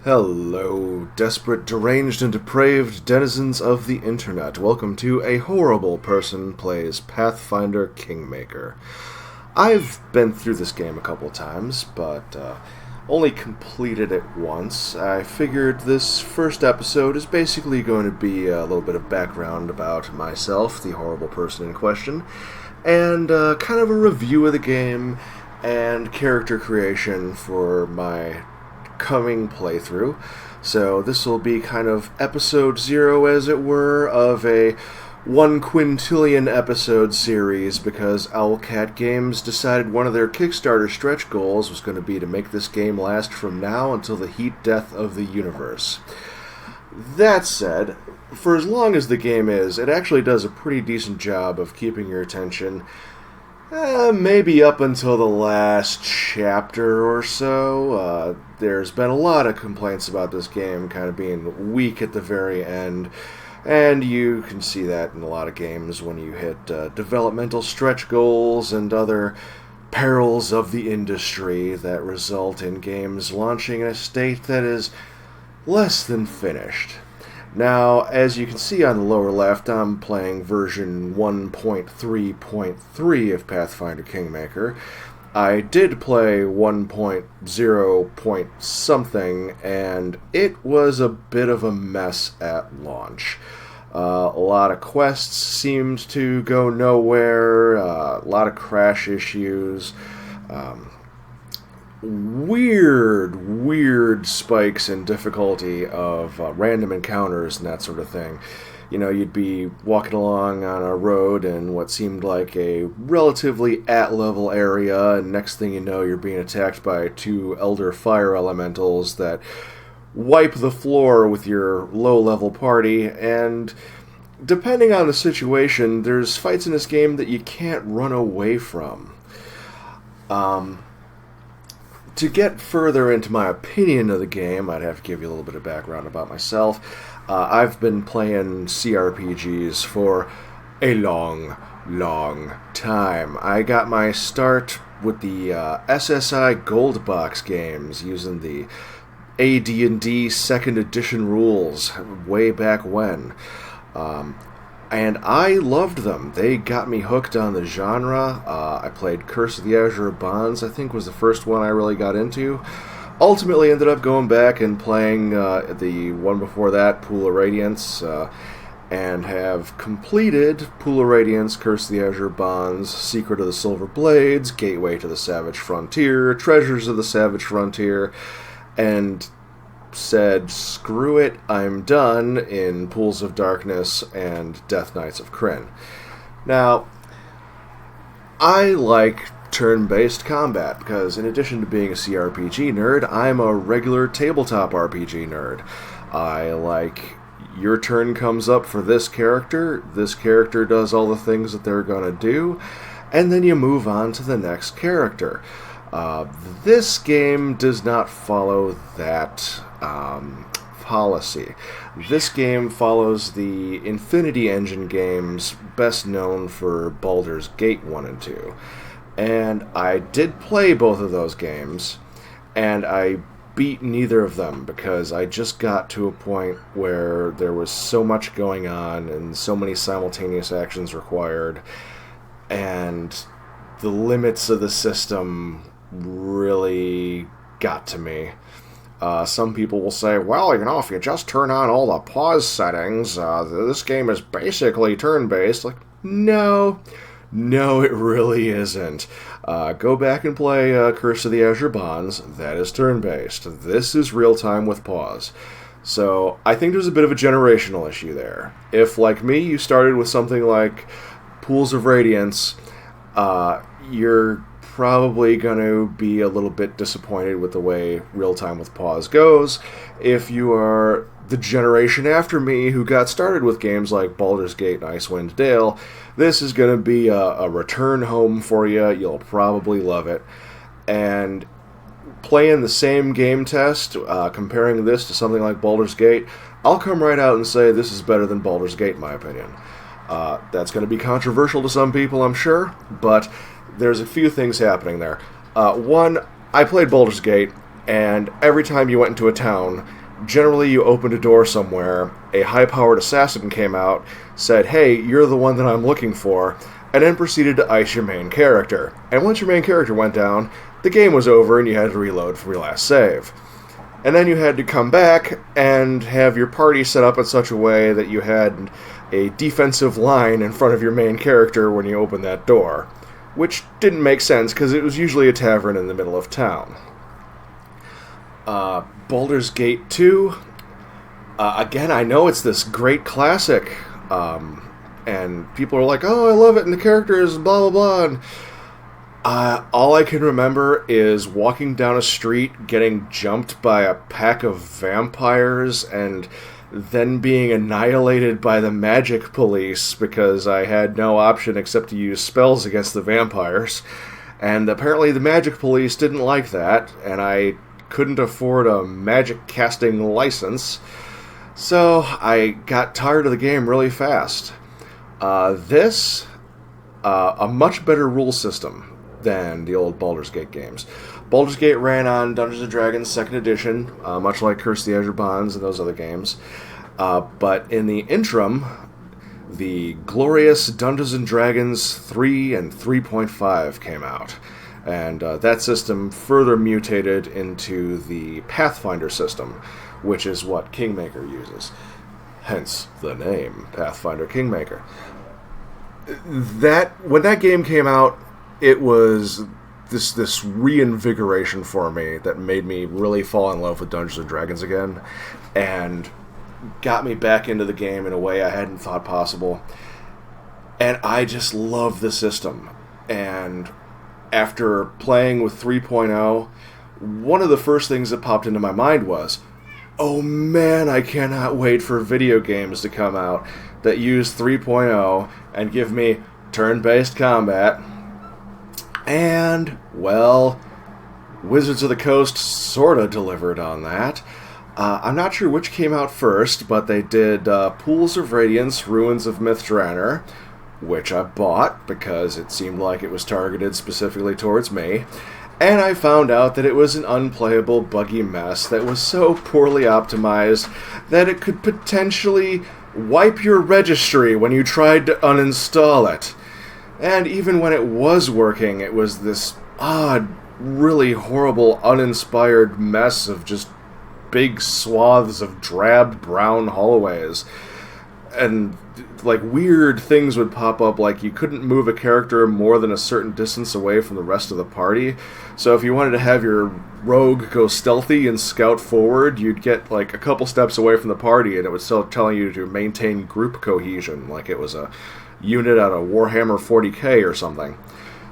Hello, desperate, deranged, and depraved denizens of the internet. Welcome to A Horrible Person Plays Pathfinder Kingmaker. I've been through this game a couple times, but only completed it once. I figured this first episode is basically going to be a little bit of background about myself, the horrible person in question, and kind of a review of the game and character creation for my coming playthrough. So this will be kind of episode 0, as it were, of a 1 quintillion episode series, because Owlcat Games decided one of their Kickstarter stretch goals was going to be to make this game last from now until the heat death of the universe. That said, for as long as the game is, it actually does a pretty decent job of keeping your attention. Maybe up until the last chapter or so. There's been a lot of complaints about this game kind of being weak at the very end, and you can see that in a lot of games when you hit developmental stretch goals and other perils of the industry that result in games launching in a state that is less than finished. Now, as you can see on the lower left, I'm playing version 1.3.3 of Pathfinder Kingmaker. I did play 1.0 point something, and it was a bit of a mess at launch. A lot of quests seemed to go nowhere, a lot of crash issues, weird spikes in difficulty of random encounters and that sort of thing. You know, you'd be walking along on a road in what seemed like a relatively at-level area, and next thing you know, you're being attacked by 2 elder fire elementals that wipe the floor with your low-level party, and depending on the situation, there's fights in this game that you can't run away from. To get further into my opinion of the game, I'd have to give you a little bit of background about myself. I've been playing CRPGs for a long time. I got my start with the SSI Gold Box games using the AD&D 2nd edition rules way back when. And I loved them. They got me hooked on the genre. I played Curse of the Azure Bonds, I think was the first one I really got into. Ultimately ended up going back and playing the one before that, Pool of Radiance, and have completed Pool of Radiance, Curse of the Azure Bonds, Secret of the Silver Blades, Gateway to the Savage Frontier, Treasures of the Savage Frontier, and said, screw it, I'm done in Pools of Darkness and Death Knights of Krynn. Now, I like turn-based combat, because in addition to being a CRPG nerd, I'm a regular tabletop RPG nerd. I like, your turn comes up for this character does all the things that they're going to do, and then you move on to the next character. This game does not follow that policy. This game follows the Infinity Engine games, best known for Baldur's Gate 1 and 2. And I did play both of those games, and I beat neither of them because I just got to a point where there was so much going on and so many simultaneous actions required, and the limits of the system really got to me. Some people will say, well, you know, if you just turn on all the pause settings, this game is basically turn-based. Like, no, it really isn't. Go back and play Curse of the Azure Bonds. That is turn-based. This is real-time with pause. So I think there's a bit of a generational issue there. If, like me, you started with something like Pools of Radiance, you're probably going to be a little bit disappointed with the way real-time with pause goes. If you are the generation after me who got started with games like Baldur's Gate and Icewind Dale, this is going to be a return home for you. You'll probably love it. And playing the same game test, comparing this to something like Baldur's Gate, I'll come right out and say this is better than Baldur's Gate, in my opinion. That's going to be controversial to some people, I'm sure, but there's a few things happening there. One, I played Baldur's Gate. and every time you went into a town, generally you opened a door somewhere, a high-powered assassin came out, said, "Hey, you're the one that I'm looking for," and then proceeded to ice your main character. And once your main character went down, the game was over and you had to reload from your last save. And then you had to come back and have your party set up in such a way that you had a defensive line in front of your main character when you opened that door, which didn't make sense because it was usually a tavern in the middle of town. Baldur's Gate 2, again, I know it's this great classic, and people are like, "Oh, I love it," and the character is blah, blah, blah, and all I can remember is walking down a street, getting jumped by a pack of vampires, and then being annihilated by the magic police because I had no option except to use spells against the vampires. And apparently the magic police didn't like that, and I couldn't afford a magic casting license, so I got tired of the game really fast. A much better rule system than the old Baldur's Gate games. Baldur's Gate ran on Dungeons & Dragons 2nd Edition, much like Curse of the Azure Bonds and those other games. But in the interim, the glorious Dungeons & Dragons 3 and 3.5 came out. And that system further mutated into the Pathfinder system, which is what Kingmaker uses. Hence the name, Pathfinder Kingmaker. When that game came out, it was this reinvigoration for me that made me really fall in love with Dungeons & Dragons again, and got me back into the game in a way I hadn't thought possible. And I just love the system. And after playing with 3.0, one of the first things that popped into my mind was, oh man, I cannot wait for video games to come out that use 3.0 and give me turn-based combat. And, well, Wizards of the Coast sorta delivered on that. I'm not sure which came out first, but they did Pools of Radiance, Ruins of Mithranor, which I bought because it seemed like it was targeted specifically towards me. And I found out that it was an unplayable, buggy mess that was so poorly optimized that it could potentially wipe your registry when you tried to uninstall it. And even when it was working, it was this odd, really horrible, uninspired mess of just big swaths of drab brown hallways. And like weird things would pop up, like you couldn't move a character more than a certain distance away from the rest of the party. So if you wanted to have your rogue go stealthy and scout forward, you'd get like a couple steps away from the party and it was still telling you to maintain group cohesion, like it was a unit out of Warhammer 40k or something.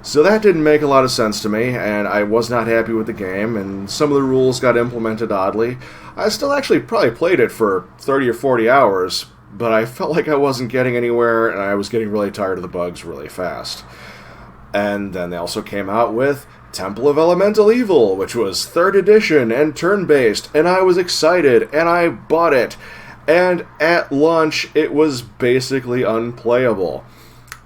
So that didn't make a lot of sense to me, and I was not happy with the game, and some of the rules got implemented oddly. I still actually probably played it for 30 or 40 hours, but I felt like I wasn't getting anywhere, and I was getting really tired of the bugs really fast. And then they also came out with Temple of Elemental Evil, which was 3rd edition and turn-based, and I was excited, and I bought it. And at launch, it was basically unplayable.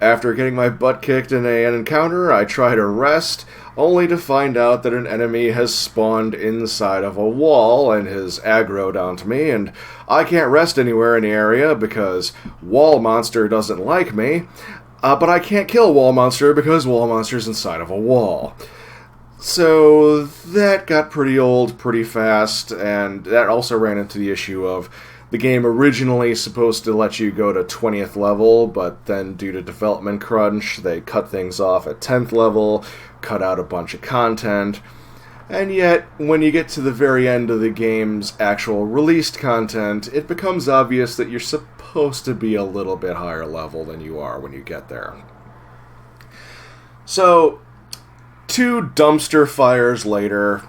After getting my butt kicked in an encounter, I try to rest, only to find out that an enemy has spawned inside of a wall and has aggroed onto me, and I can't rest anywhere in the area because Wall Monster doesn't like me, but I can't kill Wall Monster because Wall Monster's inside of a wall. So that got pretty old pretty fast, and that also ran into the issue of the game originally supposed to let you go to 20th level, but then due to development crunch, they cut things off at 10th level, cut out a bunch of content, and yet, when you get to the very end of the game's actual released content, it becomes obvious that you're supposed to be a little bit higher level than you are when you get there. So, 2 dumpster fires later,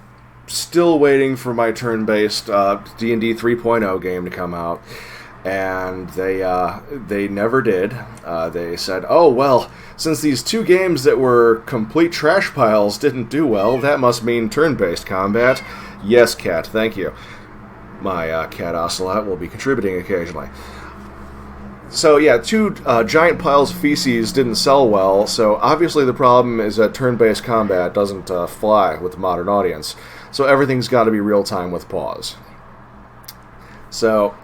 still waiting for my turn-based D&D 3.0 game to come out, and they never did. They said, oh, well, since these 2 games that were complete trash piles didn't do well, that must mean turn-based combat. Yes, cat, thank you. My cat Ocelot will be contributing occasionally. So yeah, 2 giant piles of feces didn't sell well, so obviously the problem is that turn-based combat doesn't fly with the modern audience. so everything's got to be real-time with pause. So,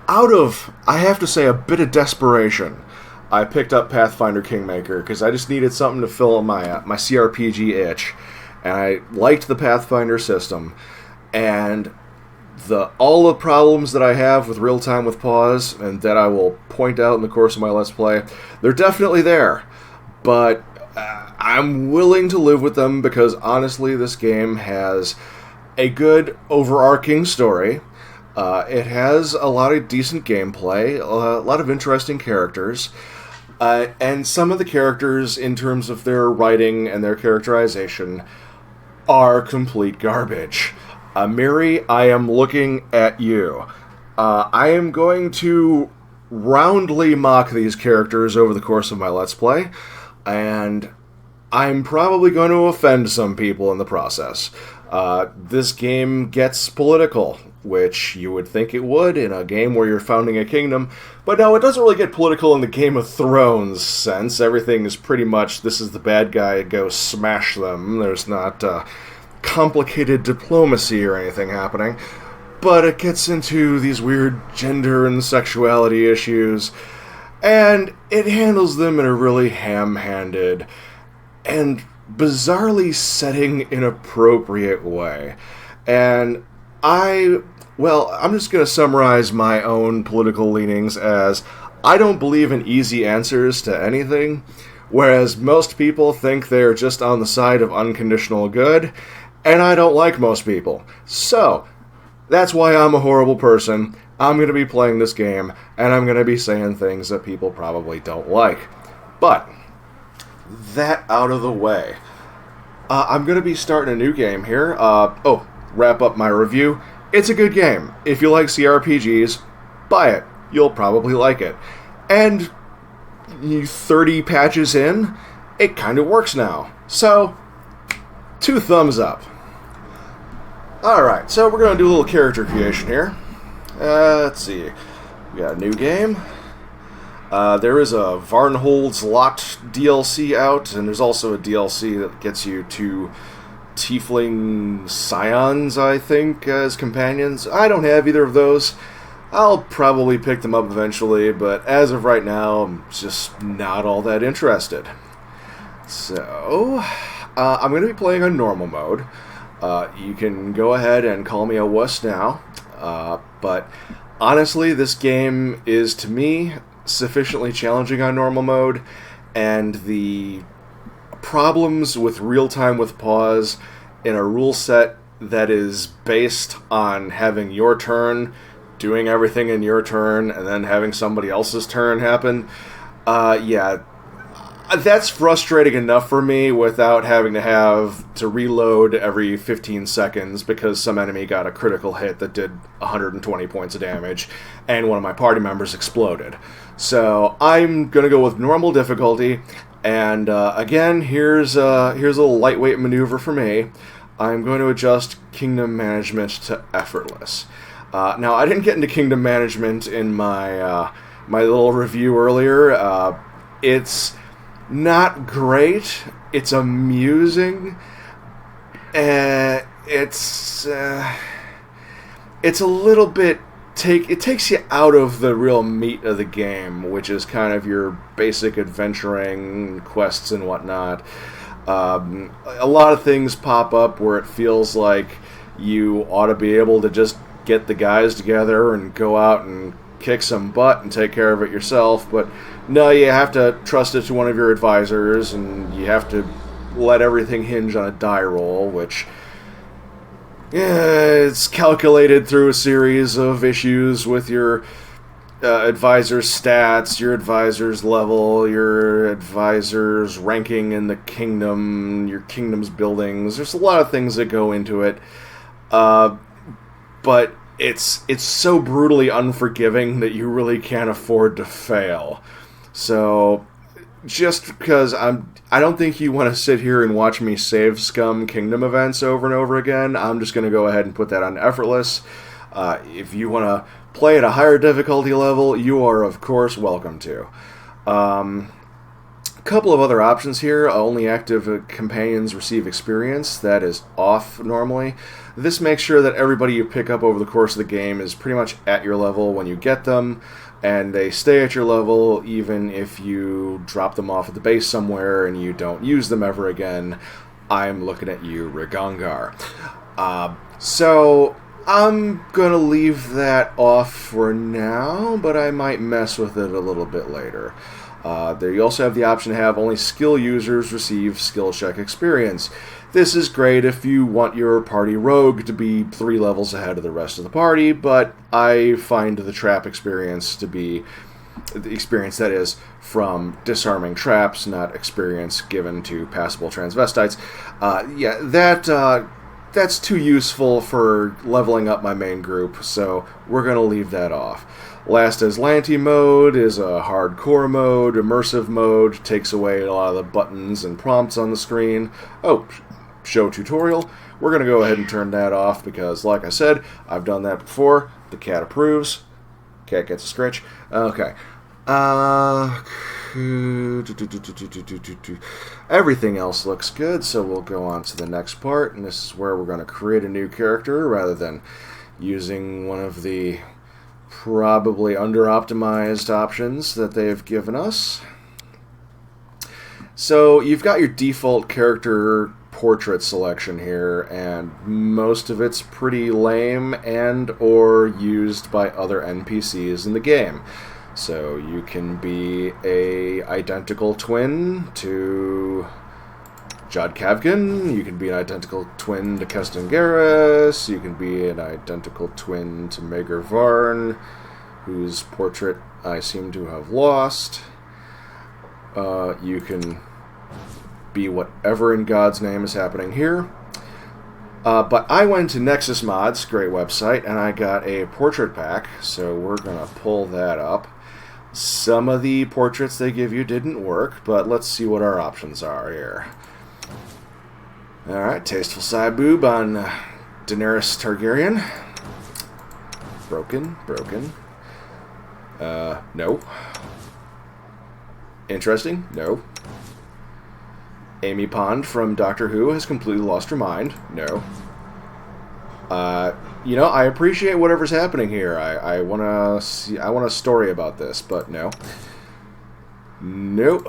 I have to say, a bit of desperation, I picked up Pathfinder Kingmaker, because I just needed something to fill my CRPG itch, and I liked the Pathfinder system, and all the problems that I have with real-time with pause, and that I will point out in the course of my Let's Play, they're definitely there, but I'm willing to live with them, because honestly, this game has a good overarching story. It has a lot of decent gameplay, a lot of interesting characters, and some of the characters, in terms of their writing and their characterization, are complete garbage. Miri, I am looking at you. I am going to roundly mock these characters over the course of my Let's Play, and I'm probably going to offend some people in the process. This game gets political, which you would think it would in a game where you're founding a kingdom, but no, it doesn't really get political in the Game of Thrones sense. Everything is pretty much, this is the bad guy, go smash them. There's not complicated diplomacy or anything happening, but it gets into these weird gender and sexuality issues, and it handles them in a really ham-handed and bizarrely setting inappropriate way. And I'm just going to summarize my own political leanings as I don't believe in easy answers to anything, whereas most people think they're just on the side of unconditional good, and I don't like most people. So, that's why I'm a horrible person. I'm going to be playing this game, and I'm going to be saying things that people probably don't like. But, that out of the way, I'm going to be starting a new game here. Wrap up my review. It's a good game. If you like CRPGs, buy it. You'll probably like it. And 30 patches in, it kind of works now. So, 2 thumbs up. Alright, so we're going to do a little character creation here. Let's see. We got a new game. There is a Varnhold's Lot DLC out, and there's also a DLC that gets you 2 Tiefling Scions, I think, as companions. I don't have either of those. I'll probably pick them up eventually, but as of right now, I'm just not all that interested. So, I'm going to be playing on normal mode. You can go ahead and call me a wuss now, but honestly, this game is, to me, sufficiently challenging on normal mode, and the problems with real-time with pause in a rule set that is based on having your turn, doing everything in your turn, and then having somebody else's turn happen, that's frustrating enough for me without having to have to reload every 15 seconds because some enemy got a critical hit that did 120 points of damage, and one of my party members exploded. So I'm going to go with normal difficulty, and again, here's a little lightweight maneuver for me. I'm going to adjust kingdom management to effortless. Now, I didn't get into kingdom management in my my little review earlier. It's not great. It's amusing. It's a little bit it takes you out of the real meat of the game, which is kind of your basic adventuring quests and whatnot. A lot of things pop up where it feels like you ought to be able to just get the guys together and go out and kick some butt and take care of it yourself, but no, you have to trust it to one of your advisors, and you have to let everything hinge on a die roll, which it's calculated through a series of issues with your advisor's stats, your advisor's level, your advisor's ranking in the kingdom, your kingdom's buildings. There's a lot of things that go into it, but it's so brutally unforgiving that you really can't afford to fail. So, just because I don't think you want to sit here and watch me save scum kingdom events over and over again, I'm just going to go ahead and put that on effortless. If you want to play at a higher difficulty level, you are, of course, welcome to. couple of other options here. Only active companions receive experience. That is off normally. This makes sure that everybody you pick up over the course of the game is pretty much at your level when you get them, and they stay at your level even if you drop them off at the base somewhere and you don't use them ever again. I'm looking at you, Ragongar. So I'm going to leave that off for now, but I might mess with it a little bit later. There you also have the option to have only skill users receive skill check experience. This is great if you want your party rogue to be 3 levels ahead of the rest of the party, but I find the trap experience to be the experience that is from disarming traps, not experience given to passable transvestites. That's too useful for leveling up my main group, so we're going to leave that off. Last Aslanti mode is a hardcore mode. Immersive mode takes away a lot of the buttons and prompts on the screen. Oh, show tutorial. We're going to go ahead and turn that off because, like I said, I've done that before. The cat approves. Cat gets a scratch. Okay. Everything else looks good, so we'll go on to the next part, and this is where we're going to create a new character rather than using one of the probably under-optimized options that they've given us. So you've got your default character portrait selection here, and most of it's pretty lame and or used by other NPCs in the game. So you can be a identical twin to Jod Kavgan, you can be an identical twin to Keston Garrus, you can be an identical twin to Maegor Varn, whose portrait I seem to have lost. You can be whatever in God's name is happening here. But I went to Nexus Mods, great website, and I got a portrait pack, so we're going to pull that up. Some of the portraits they give you didn't work, but let's see what our options are here. Alright, Tasteful Side Boob on Daenerys Targaryen. Broken. No. Interesting? No. Amy Pond from Doctor Who has completely lost her mind. No. I appreciate whatever's happening here. I want a story about this, but no. Nope.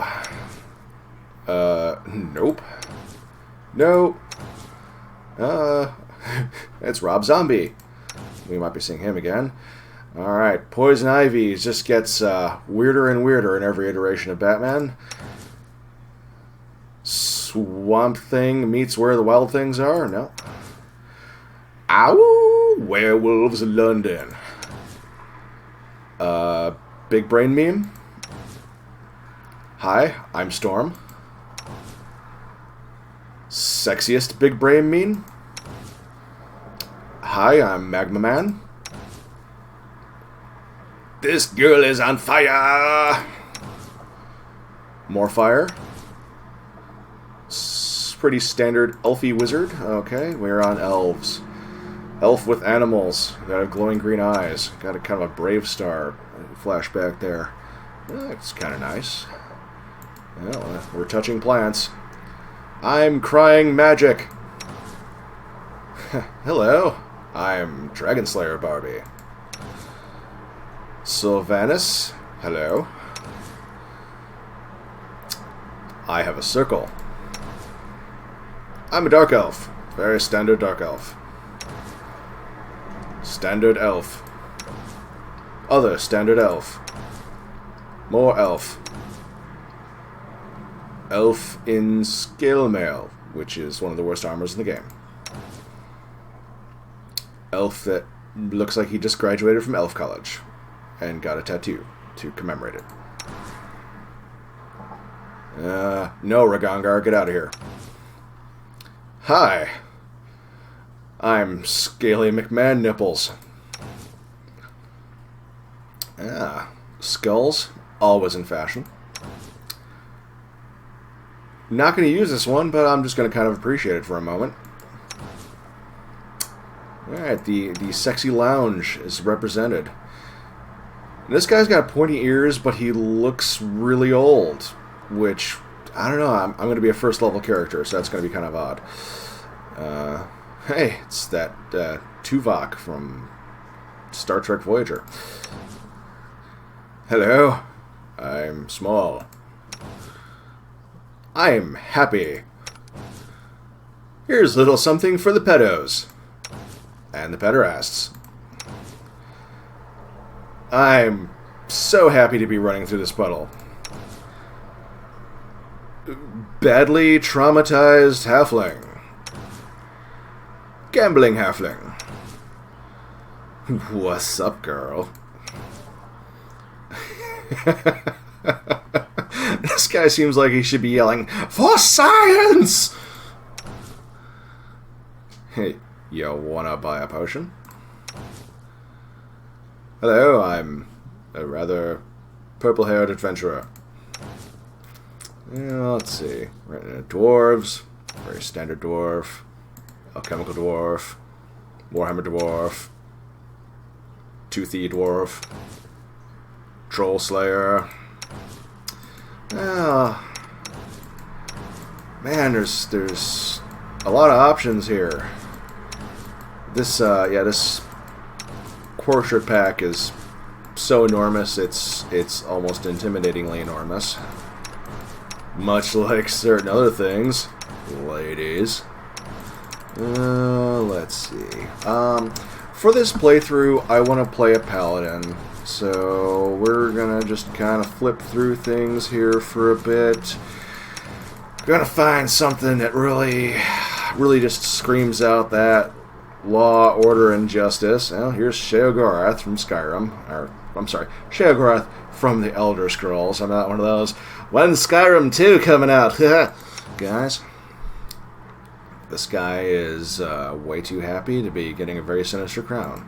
Nope. No. It's Rob Zombie. We might be seeing him again. Alright, Poison Ivy just gets weirder and weirder in every iteration of Batman. Swamp Thing meets Where the Wild Things Are? No. Ow! Werewolves of London. Big Brain Meme. Hi, I'm Storm. Sexiest Big Brain Meme. Hi, I'm Magma Man. This girl is on fire! More fire. Pretty standard elfy wizard. Okay, we're on elves. Elf with animals. Got a glowing green eyes. Got a kind of a Brave Star flashback there. It's kind of nice. Well, we're touching plants. I'm crying magic. Hello. I'm Dragon Slayer Barbie. Sylvanas. Hello. I have a circle. I'm a Dark Elf. Very standard Dark Elf. Standard Elf. Other Standard Elf. More Elf. Elf in Scale Mail, which is one of the worst armors in the game. Elf that looks like he just graduated from Elf College and got a tattoo to commemorate it. No, Ragongar, get out of here. Hi, I'm Scaly McMahon Nipples. Skulls, always in fashion. Not going to use this one, but I'm just going to kind of appreciate it for a moment. Alright, the sexy lounge is represented. And this guy's got pointy ears, but he looks really old, which I don't know. I'm going to be a first level character, so that's going to be kind of odd. Hey, it's that Tuvok from Star Trek Voyager. Hello, I'm small. I'm happy. Here's a little something for the pedos. And the pederasts. I'm so happy to be running through this puddle. Badly traumatized halfling. Gambling halfling. What's up, girl? This guy seems like he should be yelling, "For science!" Hey, you wanna buy a potion? Hello, I'm a rather purple-haired adventurer. Yeah, let's see. Right, dwarves, very standard dwarf, alchemical dwarf, Warhammer dwarf, toothy dwarf, troll slayer. Oh, man, there's a lot of options here. This this portrait pack is so enormous, it's almost intimidatingly enormous. Much like certain other things, ladies. Let's see. For this playthrough, I want to play a paladin, so we're gonna just kind of flip through things here for a bit. Gonna find something that really just screams out that law, order, and justice. Well, here's Sheogorath from Skyrim. Or, I'm sorry, Sheogorath from the Elder Scrolls. I'm not one of those. When's Skyrim 2 coming out? Guys, this guy is way too happy to be getting a very sinister crown.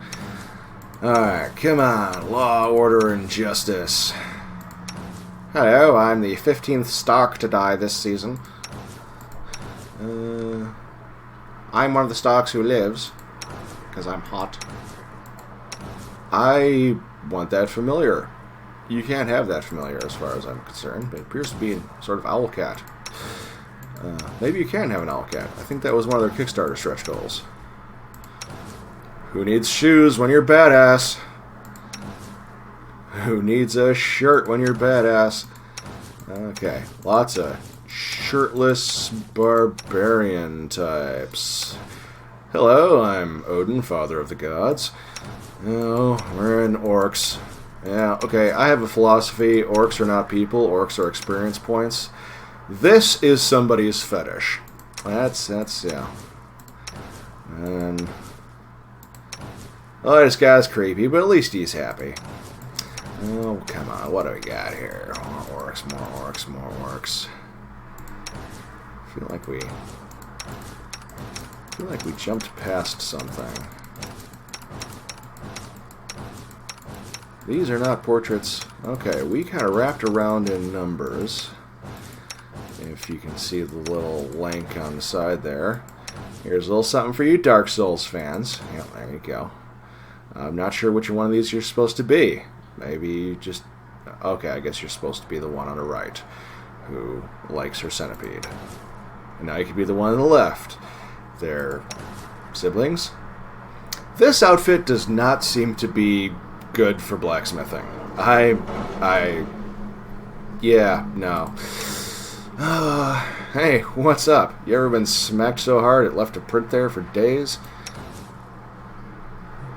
Alright, come on. Law, order, and justice. Hello, I'm the 15th Stark to die this season. I'm one of the Starks who lives, because I'm hot. I want that familiar. You can't have that familiar as far as I'm concerned. It appears to be sort of owl cat. Maybe you can have an owl cat. I think that was one of their Kickstarter stretch goals. Who needs shoes when you're badass? Who needs a shirt when you're badass? Okay, lots of shirtless barbarian types. Hello, I'm Odin, father of the gods. Oh, we're in orcs. Yeah, okay, I have a philosophy. Orcs are not people. Orcs are experience points. This is somebody's fetish. That's yeah. And oh, this guy's creepy, but at least he's happy. Oh, come on, what do we got here? More orcs, more orcs, more orcs. I feel like we jumped past something. These are not portraits. Okay, we kind of wrapped around in numbers. If you can see the little link on the side there. Here's a little something for you Dark Souls fans. Yeah, there you go. I'm not sure which one of these you're supposed to be. Maybe just... Okay, I guess you're supposed to be the one on the right who likes her centipede. And now you could be the one on the left. They're siblings. This outfit does not seem to be good for blacksmithing. Yeah, no. Hey, what's up? You ever been smacked so hard it left a print there for days?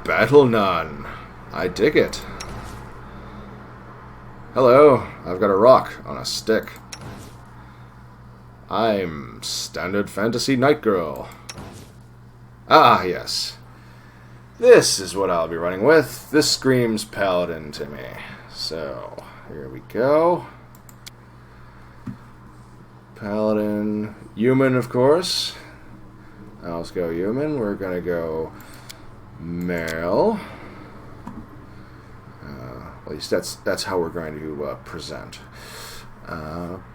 Battle none. I dig it. Hello, I've got a rock on a stick. I'm Standard Fantasy Night Girl. Ah, yes. This is what I'll be running with. This screams paladin to me. So, here we go. Paladin. Human, of course. Let's go human. We're going to go male. At least that's how we're going to present.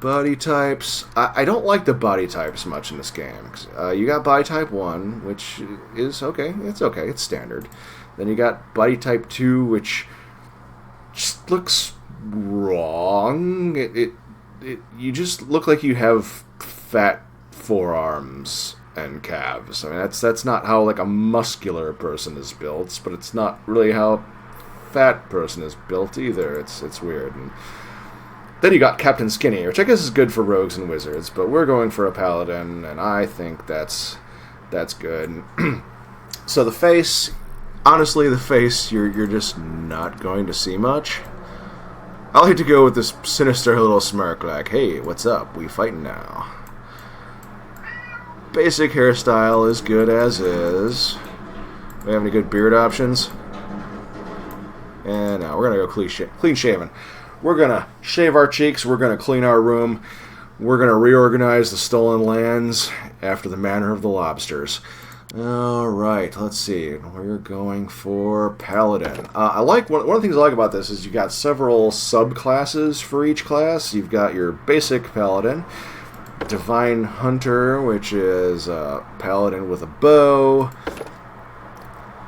Body types. I don't like the body types much in this game. You got body type 1, which is okay. It's okay. It's standard. Then you got body type 2, which just looks wrong. you just look like you have fat forearms and calves. I mean, that's not how like a muscular person is built, but it's not really how a fat person is built either. It's weird. And then you got Captain Skinny, which I guess is good for rogues and wizards, but we're going for a paladin, and I think that's good. So the face, honestly, you're just not going to see much. I like to go with this sinister little smirk, like, hey, what's up? We fighting now. Basic hairstyle is good as is. We have any good beard options? And now we're gonna go clean shaven. We're gonna shave our cheeks. We're gonna clean our room. We're gonna reorganize the stolen lands after the manner of the lobsters. All right, let's see. We're going for Paladin. I like one of the things I like about this is you got several subclasses for each class. You've got your basic Paladin, Divine Hunter, which is a Paladin with a bow,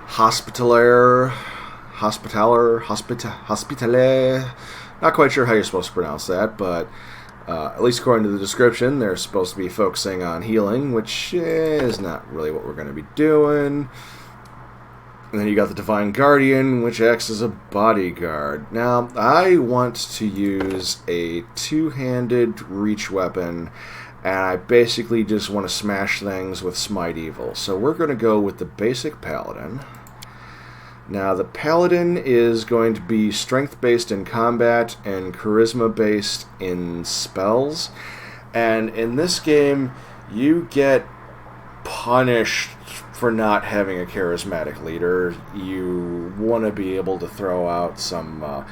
Hospitaler, not quite sure how you're supposed to pronounce that, but at least according to the description, they're supposed to be focusing on healing, which is not really what we're going to be doing. And then you got the Divine Guardian, which acts as a bodyguard. Now, I want to use a two-handed reach weapon, and I basically just want to smash things with Smite Evil. So we're going to go with the basic Paladin. Now, the Paladin is going to be strength-based in combat and charisma-based in spells. And in this game, you get punished for not having a charismatic leader. You want to be able to throw out some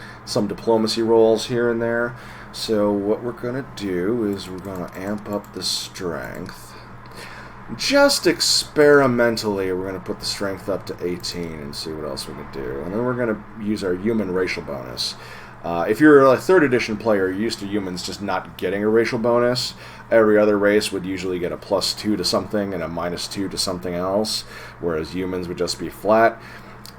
diplomacy rolls here and there. So what we're going to do is we're going to amp up the strength. Just experimentally, we're going to put the strength up to 18 and see what else we can do. And then we're going to use our human racial bonus. If you're a 3rd edition player, you're used to humans just not getting a racial bonus. Every other race would usually get a +2 to something and a -2 to something else, whereas humans would just be flat.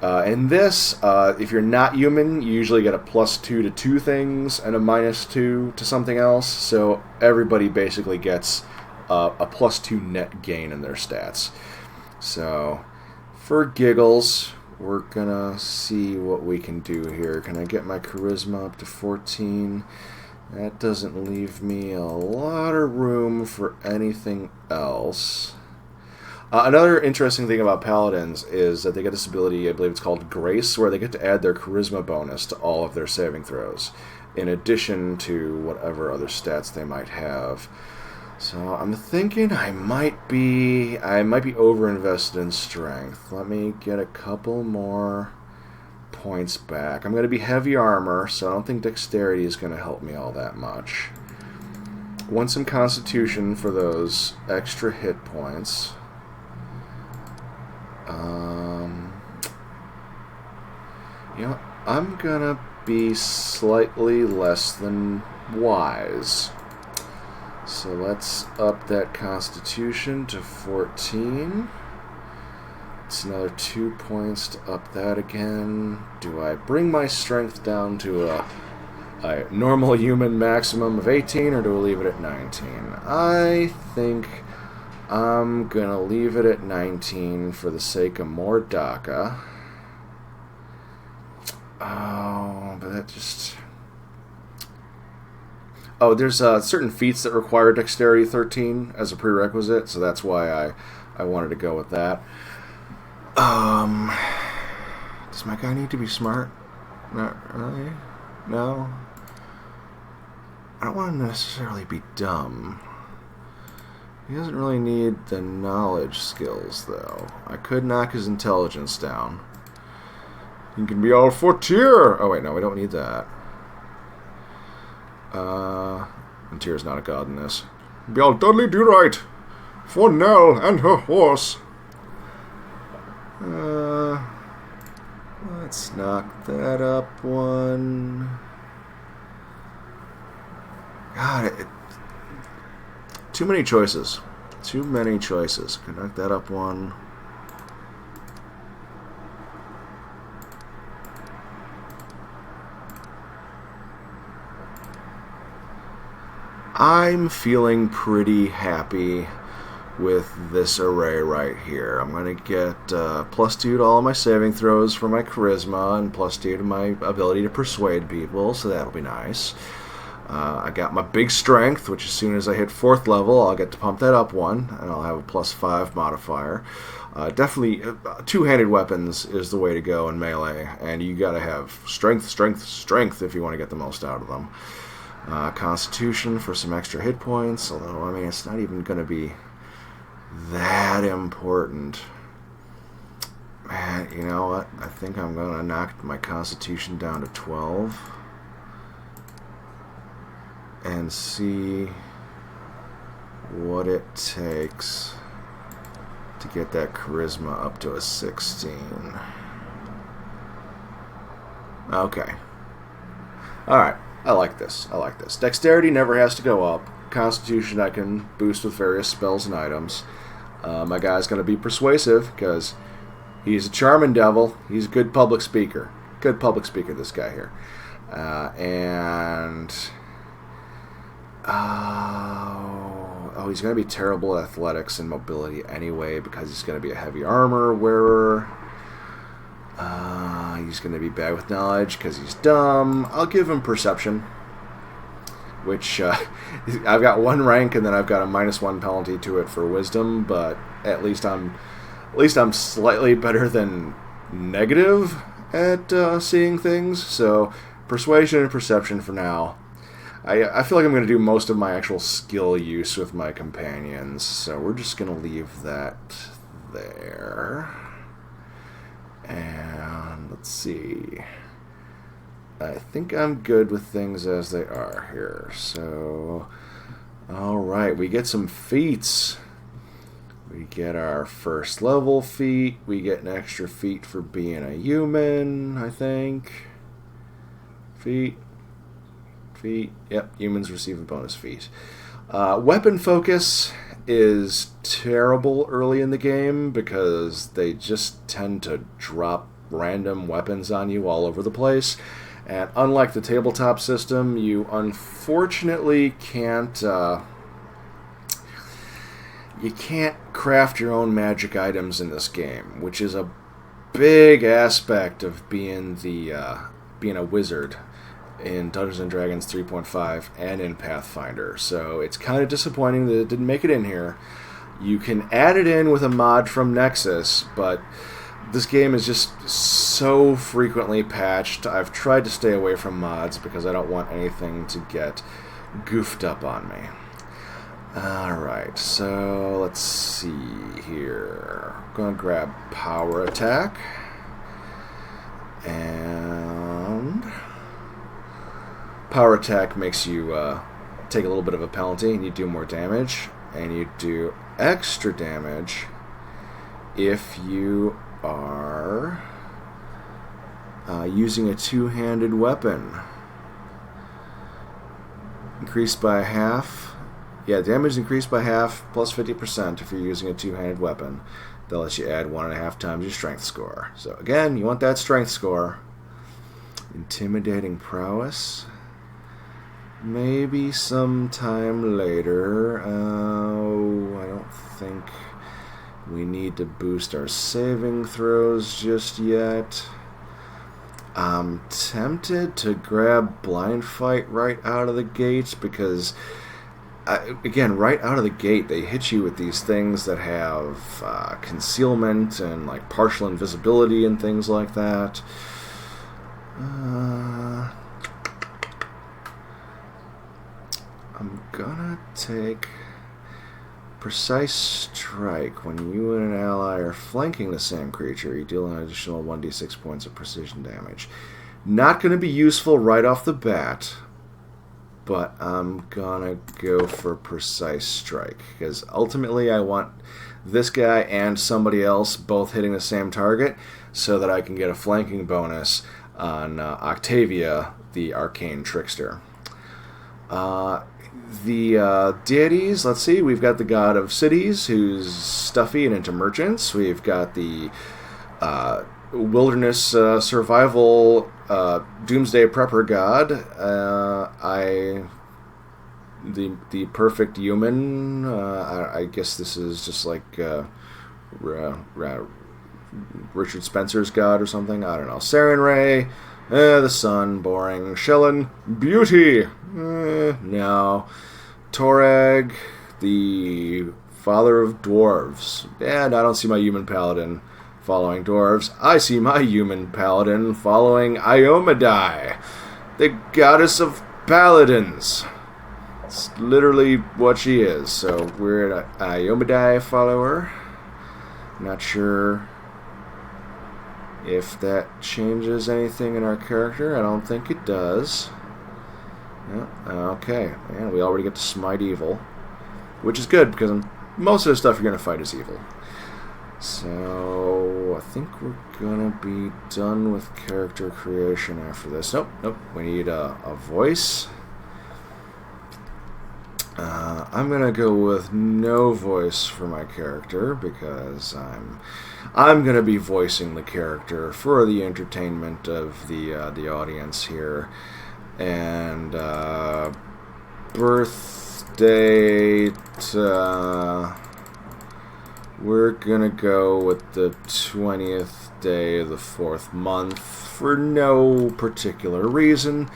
In this, if you're not human, you usually get a +2 to 2 things and a -2 to something else. So everybody basically gets a +2 net gain in their stats. So, for giggles, we're gonna see what we can do here. Can I get my charisma up to 14? That doesn't leave me a lot of room for anything else. Another interesting thing about paladins is that they get this ability, I believe it's called Grace, where they get to add their charisma bonus to all of their saving throws, in addition to whatever other stats they might have. So I'm thinking I might be over-invested in strength. Let me get a couple more points back. I'm going to be heavy armor, so I don't think dexterity is going to help me all that much. Want some constitution for those extra hit points. You know, I'm going to be slightly less than wise. So let's up that constitution to 14. It's another 2 points to up that again. Do I bring my strength down to a normal human maximum of 18, or do I leave it at 19? I think I'm gonna leave it at 19 for the sake of more DACA. Oh, but that just... Oh, there's certain feats that require dexterity 13 as a prerequisite, so that's why I wanted to go with that. Does my guy need to be smart? Not really. No. I don't want to necessarily be dumb. He doesn't really need the knowledge skills, though. I could knock his intelligence down. He can be all for tier. Oh wait, no, we don't need that. And Tyr's not a god in this. Be all Dudley do right for Nell and her horse. Let's knock that up one. God, too many choices. Too many choices. Can knock that up one. I'm feeling pretty happy with this array right here. I'm going to get +2 to all my saving throws for my charisma and +2 to my ability to persuade people, so that'll be nice. I got my big strength, which as soon as I hit 4th level, I'll get to pump that up 1, and I'll have a +5 modifier. Definitely, two-handed weapons is the way to go in melee, and you got to have strength, strength, strength if you want to get the most out of them. Constitution for some extra hit points, although, I mean, it's not even going to be that important. Man, you know what? I think I'm going to knock my Constitution down to 12 and see what it takes to get that charisma up to a 16. Okay. Alright. I like this. I like this. Dexterity never has to go up. Constitution I can boost with various spells and items. My guy's going to be persuasive because he's a charming devil. He's a good public speaker. Good public speaker, this guy here. He's going to be terrible at athletics and mobility anyway because he's going to be a heavy armor wearer. He's going to be bad with knowledge because he's dumb. I'll give him perception, which I've got 1 rank and then I've got a -1 penalty to it for wisdom, but at least I'm slightly better than negative at seeing things. So persuasion and perception for now. I feel like I'm going to do most of my actual skill use with my companions, so we're just going to leave that there. And let's see. I think I'm good with things as they are here. So, alright, we get some feats. We get our 1st level feat. We get an extra feat for being a human, I think. Feat. Yep, humans receive a bonus feat. Weapon focus is terrible early in the game because they just tend to drop random weapons on you all over the place. And unlike the tabletop system, you unfortunately can't craft your own magic items in this game, which is a big aspect of being a wizard in Dungeons & Dragons 3.5 and in Pathfinder. So it's kind of disappointing that it didn't make it in here. You can add it in with a mod from Nexus, but this game is just so frequently patched. I've tried to stay away from mods because I don't want anything to get goofed up on me. Alright, so let's see here. I'm going to grab Power Attack. And Power Attack makes you take a little bit of a penalty and you do more damage. And you do extra damage if you are using a two-handed weapon. Increased by half. Yeah, damage increased by half plus 50% if you're using a two-handed weapon. That lets you add 1.5 times your strength score. So again, you want that strength score. Intimidating prowess. Maybe sometime later. I don't think we need to boost our saving throws just yet. I'm tempted to grab Blind Fight right out of the gate because, again, right out of the gate, they hit you with these things that have concealment and like partial invisibility and things like that. I'm gonna take Precise Strike. When you and an ally are flanking the same creature, you deal an additional 1d6 points of precision damage. Not going to be useful right off the bat, but I'm gonna go for Precise Strike because ultimately I want this guy and somebody else both hitting the same target so that I can get a flanking bonus on Octavia, the Arcane Trickster. The deities, let's see, we've got the god of cities, who's stuffy and into merchants. We've got the wilderness survival doomsday prepper god. I the perfect human. I guess this is just like Richard Spencer's God or something. I don't know. Saren Ray, the sun, boring. Shellen, beauty. No. Torag, the father of dwarves. And I don't see my human paladin following dwarves. I see my human paladin following Iomedae, the goddess of paladins. It's literally what she is. So we're an Iomedae follower. Not sure if that changes anything in our character. I don't think it does. Yeah, okay, and we already get to smite evil, which is good because most of the stuff you're going to fight is evil. So I think we're going to be done with character creation after this. Nope, we need a voice. I'm going to go with no voice for my character because I'm going to be voicing the character for the entertainment of the audience here. And birth date, we're going to go with the 20th day of the 4th month for no particular reason.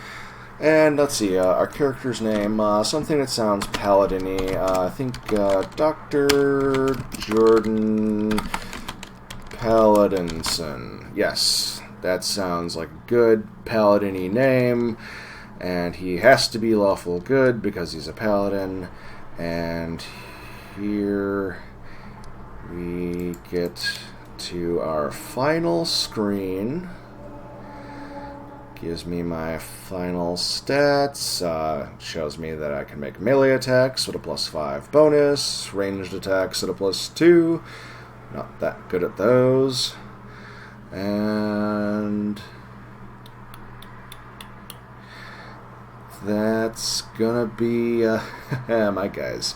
And let's see, our character's name, something that sounds paladin-y. I think Dr. Jordan Paladinson. Yes, that sounds like a good paladin-y name. And he has to be lawful good because he's a paladin. And here we get to our final screen. Gives me my final stats. Shows me that I can make melee attacks with a +5 bonus. Ranged attacks at a +2. Not that good at those. And that's gonna be my guy's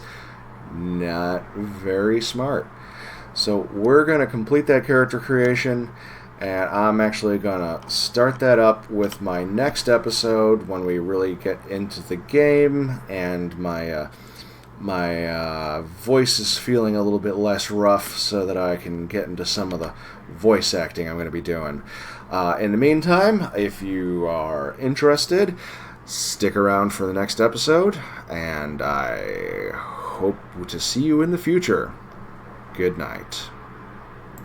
not very smart. So we're gonna complete that character creation, and I'm actually gonna start that up with my next episode when we really get into the game and my voice is feeling a little bit less rough, so that I can get into some of the voice acting I'm going to be doing. In the meantime, if you are interested, stick around for the next episode, and I hope to see you in the future. Good night.